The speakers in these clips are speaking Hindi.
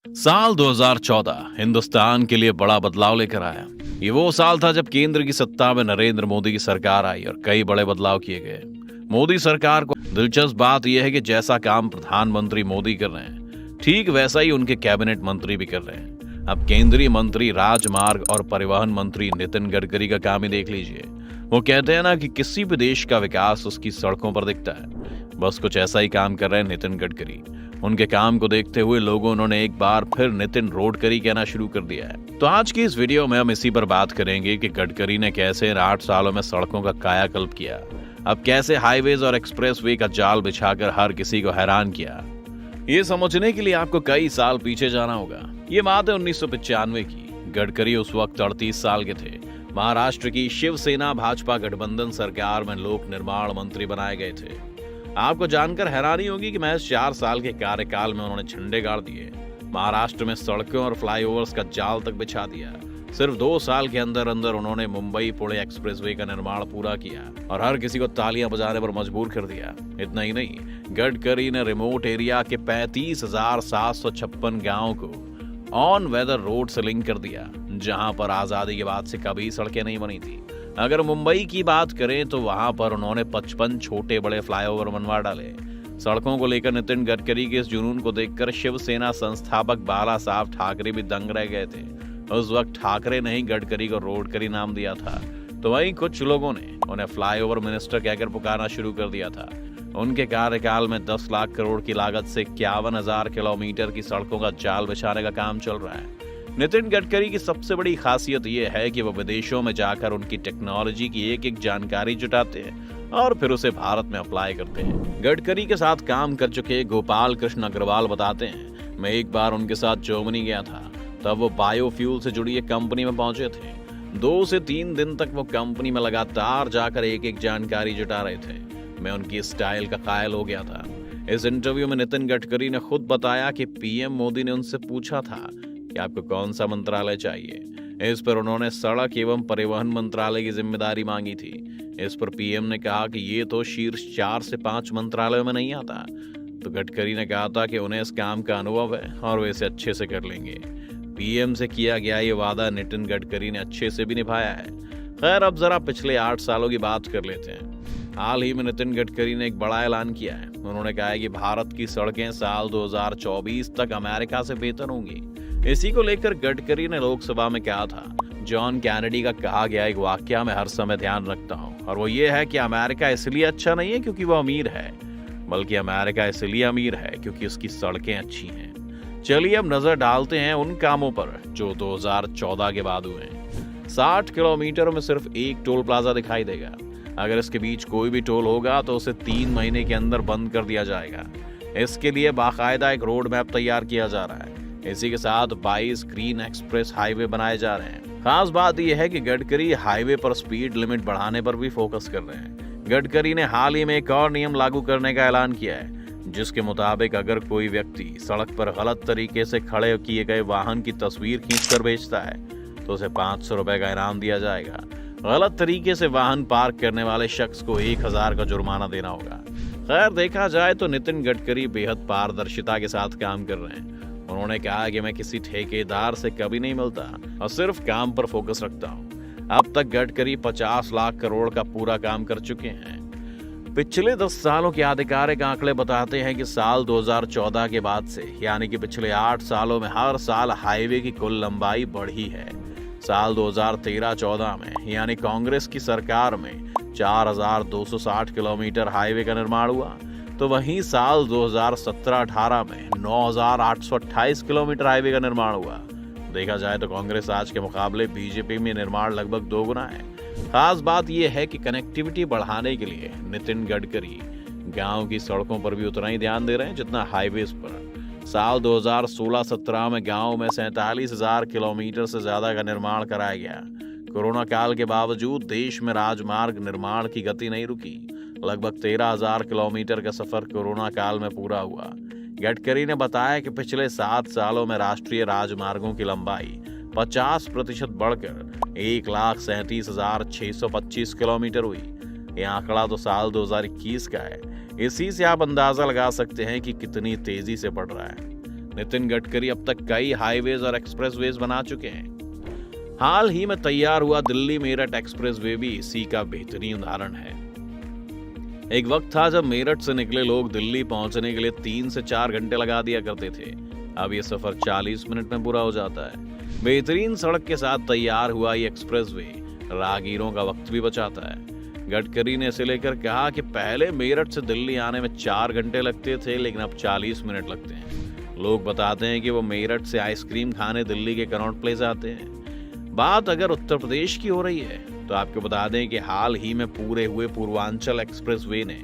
साल 2014 हिंदुस्तान के लिए बड़ा बदलाव लेकर आया। ये वो साल था जब केंद्र की सत्ता में नरेंद्र मोदी की सरकार आई और कई बड़े बदलाव किए गए। मोदी सरकार को दिलचस्प बात यह है कि जैसा काम प्रधानमंत्री मोदी कर रहे हैं, ठीक वैसा ही उनके कैबिनेट मंत्री भी कर रहे हैं। अब केंद्रीय मंत्री राजमार्ग और परिवहन मंत्री नितिन गडकरी का काम ही देख लीजिए। वो कहते हैं ना कि किसी भी देश का विकास उसकी सड़कों पर दिखता है। बस कुछ ऐसा ही काम कर रहे हैं नितिन गडकरी। उनके काम को देखते हुए लोगों ने एक बार फिर नितिन रोडकरी कहना शुरू कर दिया है। तो आज की इस वीडियो में हम इसी पर बात करेंगे कि गडकरी ने कैसे इन 8 सालों में सड़कों का कायाकल्प किया, अब कैसे हाईवेज और एक्सप्रेसवे का जाल बिछाकर हर किसी को हैरान किया। ये समझने के लिए आपको कई साल पीछे जाना होगा। ये बात है 1995 की। गडकरी उस वक्त 38 साल के थे। महाराष्ट्र की शिवसेना भाजपा गठबंधन सरकार में लोक निर्माण मंत्री बनाए गए थे। आपको जानकर हैरानी होगी कि महज 4 साल के कार्यकाल में उन्होंने झंडे गाड़ दिए, महाराष्ट्र में सड़कों और फ्लाईओवर्स का जाल तक बिछा दिया। सिर्फ 2 साल के अंदर अंदर उन्होंने मुंबई पुणे एक्सप्रेसवे का निर्माण पूरा किया और हर किसी को तालियां बजाने पर मजबूर कर दिया। इतना ही नहीं, गडकरी ने रिमोट एरिया के 35,756 गाँव को ऑन वेदर रोड से लिंक कर दिया, जहां पर आजादी के बाद से कभी सड़कें नहीं बनी थी। अगर मुंबई की बात करें तो वहां पर उन्होंने 55 छोटे बड़े फ्लाईओवर बनवा डाले। सड़कों को लेकर नितिन गडकरी के इस जुनून को देखकर शिवसेना संस्थापक बाला साहब ठाकरे भी दंग रह गए थे। उस वक्त ठाकरे ने ही गडकरी को रोडकरी नाम दिया था, तो वहीं कुछ लोगों ने उन्हें फ्लाईओवर मिनिस्टर कहकर पुकारना शुरू कर दिया था। उनके कार्यकाल में 10 लाख करोड़ की लागत से 51,000 किलोमीटर की सड़कों का जाल बिछाने का काम चल रहा है। नितिन गडकरी की सबसे बड़ी खासियत यह है कि वो विदेशों में जाकर उनकी टेक्नोलॉजी की एक जानकारी जुटाते हैं और फिर उसे भारत में अप्लाई करते हैं। गडकरी के साथ काम कर चुके गोपाल कृष्ण अग्रवाल बताते हैं, मैं एक बार उनके साथ जर्मनी गया था। तब वो बायोफ्यूल से जुड़ी एक कंपनी में पहुंचे थे। 2 से 3 दिन तक वो कंपनी में लगातार जाकर एक जानकारी जुटा रहे थे। मैं उनकी स्टाइल का कायल हो गया था। इस इंटरव्यू में नितिन गडकरी ने खुद बताया कि पीएम मोदी ने उनसे पूछा था कि आपको कौन सा मंत्रालय चाहिए। इस पर उन्होंने सड़क एवं परिवहन मंत्रालय की जिम्मेदारी मांगी थी। इस पर पीएम ने कहा कि ये तो शीर्ष 4 से 5 मंत्रालयों में नहीं आता। तो गडकरी ने कहा था कि उन्हें इस काम का अनुभव है और वे इसे अच्छे से कर लेंगे। पीएम से किया गया ये वादा नितिन गडकरी ने अच्छे से भी निभाया है। खैर, अब जरा पिछले 8 सालों की बात कर लेते हैं। हाल ही में नितिन गडकरी ने एक बड़ा ऐलान किया है। उन्होंने कहा है कि भारत की सड़कें साल 2024 तक अमेरिका से बेहतर होंगी। इसी को लेकर गडकरी ने लोकसभा में कहा था, जॉन कैनेडी का कहा गया एक वाक्य मैं हर समय ध्यान रखता हूं, और वो ये है कि अमेरिका इसलिए अच्छा नहीं है क्योंकि वो अमीर है, बल्कि अमेरिका इसलिए अमीर है क्योंकि उसकी सड़कें अच्छी हैं। चलिए अब नजर डालते हैं उन कामों पर जो 2014 के बाद हुए हैं। 60 किलोमीटर में सिर्फ एक टोल प्लाजा दिखाई देगा। अगर इसके बीच कोई भी टोल होगा तो उसे 3 महीने के अंदर बंद कर दिया जाएगा। इसके लिए बाकायदा एक रोड मैप तैयार किया जा रहा है। इसी के साथ 22 ग्रीन एक्सप्रेस हाईवे बनाए जा रहे हैं। खास बात यह है कि गडकरी हाईवे पर स्पीड लिमिट बढ़ाने पर भी फोकस कर रहे हैं। गडकरी ने हाल ही में एक और नियम लागू करने का ऐलान किया है, जिसके मुताबिक अगर कोई व्यक्ति सड़क पर गलत तरीके से खड़े किए गए वाहन की तस्वीर खींचकर भेजता है तो उसे 500 रुपए का इनाम दिया जाएगा। गलत तरीके से वाहन पार्क करने वाले शख्स को 1000 का जुर्माना देना होगा। खैर, देखा जाए तो नितिन गडकरी बेहद पारदर्शिता के साथ काम कर रहे हैं। उन्होंने कहा कि मैं किसी ठेकेदार से कभी नहीं मिलता और सिर्फ काम पर फोकस रखता हूं। अब तक गडकरी 50 लाख करोड़ का पूरा काम कर चुके हैं। पिछले 10 सालों के आधिकारिक आंकड़े बताते हैं कि साल 2014 के बाद से यानी कि पिछले 8 सालों में हर साल हाईवे की कुल लंबाई बढ़ी है। साल 2013-14 में यानी कांग्रेस की सरकार में 4260 किलोमीटर हाईवे का निर्माण हुआ, तो वहीं साल 2017-18 में 9828 किलोमीटर हाईवे का निर्माण हुआ। देखा जाए तो कांग्रेस आज के मुकाबले बीजेपी में निर्माण लगभग 2 गुना है। खास बात यह है कि कनेक्टिविटी बढ़ाने के लिए नितिन गडकरी गांव की सड़कों पर भी उतना ही ध्यान दे रहे हैं जितना हाईवेज पर। साल 2016-17 में गांव में 47,000 किलोमीटर से ज्यादा का निर्माण कराया गया। कोरोना काल के बावजूद देश में राजमार्ग निर्माण की गति नहीं रुकी। लगभग 13,000 किलोमीटर का सफर कोरोना काल में पूरा हुआ। गडकरी ने बताया कि पिछले 7 सालों में राष्ट्रीय राजमार्गों की लंबाई 50% बढ़कर 1,37,625 किलोमीटर हुई। यह आंकड़ा तो साल 2021 का है। इसी से आप अंदाजा लगा सकते हैं कि कितनी तेजी से बढ़ रहा है। नितिन गडकरी अब तक कई हाईवेज और एक्सप्रेसवेज बना चुके हैं। हाल ही में तैयार हुआ दिल्ली मेरठ एक्सप्रेसवे भी इसी का बेहतरीन उदाहरण है। एक वक्त था जब मेरठ से निकले लोग दिल्ली पहुंचने के लिए 3 से 4 घंटे लगा दिया करते थे। अब ये सफर 40 मिनट में पूरा हो जाता है। बेहतरीन सड़क के साथ तैयार हुआ ये एक्सप्रेसवे राहगीरों का वक्त भी बचाता है। गडकरी ने इसे लेकर कहा कि पहले मेरठ से दिल्ली आने में 4 घंटे लगते थे, लेकिन अब 40 मिनट लगते हैं। लोग बताते हैं कि वो मेरठ से आइसक्रीम खाने दिल्ली के कनॉट प्लेस आते हैं। बात अगर उत्तर प्रदेश की हो रही है तो आपको बता दें कि हाल ही में पूरे हुए पूर्वांचल एक्सप्रेसवे ने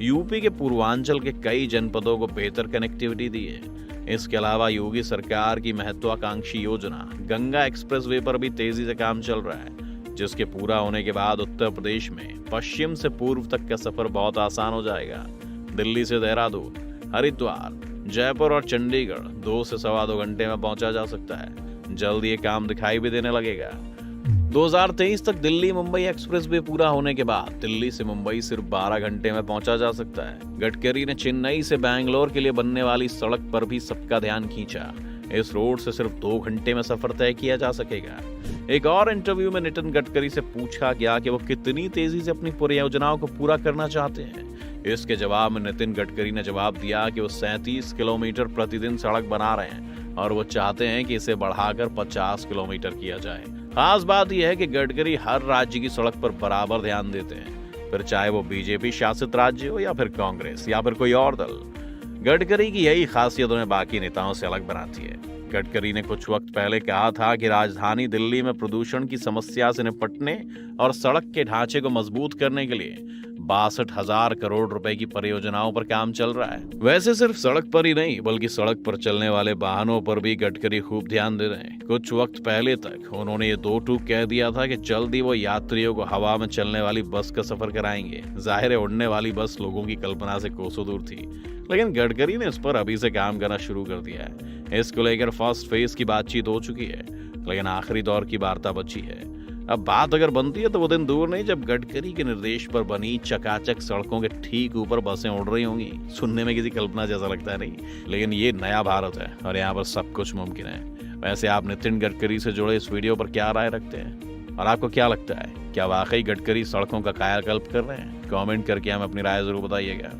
यूपी के पूर्वांचल के कई जनपदों को बेहतर कनेक्टिविटी दी है। इसके अलावा योगी सरकार की महत्वाकांक्षी योजना गंगा एक्सप्रेसवे पर भी तेजी से काम चल रहा है, जिसके पूरा होने के बाद उत्तर प्रदेश में पश्चिम से पूर्व तक का सफर बहुत आसान हो जाएगा। दिल्ली से देहरादून, हरिद्वार, जयपुर और चंडीगढ़ 2 से सवा 2 घंटे में पहुंचा जा सकता है। जल्द ये काम दिखाई भी देने लगेगा। 2023 तक दिल्ली मुंबई एक्सप्रेसवे पूरा होने के बाद दिल्ली से मुंबई सिर्फ 12 घंटे में पहुंचा जा सकता है। गडकरी ने चेन्नई से बैंगलोर के लिए बनने वाली सड़क पर भी सबका ध्यान खींचा। इस रोड से सिर्फ 2 घंटे में सफर तय किया जा सकेगा। एक और इंटरव्यू में नितिन गडकरी से पूछा गया कि वो कितनी तेजी से अपनी परियोजनाओं को पूरा करना चाहते हैं। इसके जवाब में नितिन गडकरी ने जवाब दिया कि वो 37 किलोमीटर प्रतिदिन सड़क बना रहे हैं और वो चाहते हैं कि इसे बढ़ाकर 50 किलोमीटर किया जाए। खास बात यह है कि गडकरी हर राज्य की सड़क पर बराबर ध्यान देते हैं, फिर चाहे वो बीजेपी शासित राज्य हो या फिर कांग्रेस या फिर कोई और दल। गडकरी की यही खासियत उन्हें बाकी नेताओं से अलग बनाती है। गडकरी ने कुछ वक्त पहले कहा था कि राजधानी दिल्ली में प्रदूषण की समस्या से निपटने और सड़क के ढांचे को मजबूत करने के लिए 62,000 करोड़ रुपए की परियोजनाओं पर काम चल रहा है। वैसे सिर्फ सड़क पर ही नहीं बल्कि सड़क पर चलने वाले वाहनों पर भी गडकरी खूब ध्यान दे रहे हैं। कुछ वक्त पहले तक उन्होंने ये 2 टूक कह दिया था कि जल्द ही वो यात्रियों को हवा में चलने वाली बस का सफर कराएंगे। जाहिर है उड़ने वाली बस लोगों की कल्पना से कोसों दूर थी, लेकिन गडकरी ने इस पर अभी से काम करना शुरू कर दिया है। इसको लेकर फर्स्ट फेज की बातचीत हो चुकी है, लेकिन आखिरी दौर की वार्ता बची है। अब बात अगर बनती है तो वो दिन दूर नहीं जब गडकरी के निर्देश पर बनी चकाचक सड़कों के ठीक ऊपर बसें उड़ रही होंगी। सुनने में किसी कल्पना जैसा लगता है नहीं, लेकिन ये नया भारत है और यहाँ पर सब कुछ मुमकिन है। वैसे आप नितिन गडकरी से जुड़े इस वीडियो पर क्या राय रखते हैं और आपको क्या लगता है, क्या वाकई गडकरी सड़कों का कायाकल्प कर रहे हैं? कमेंट करके हमें अपनी राय जरूर बताइएगा।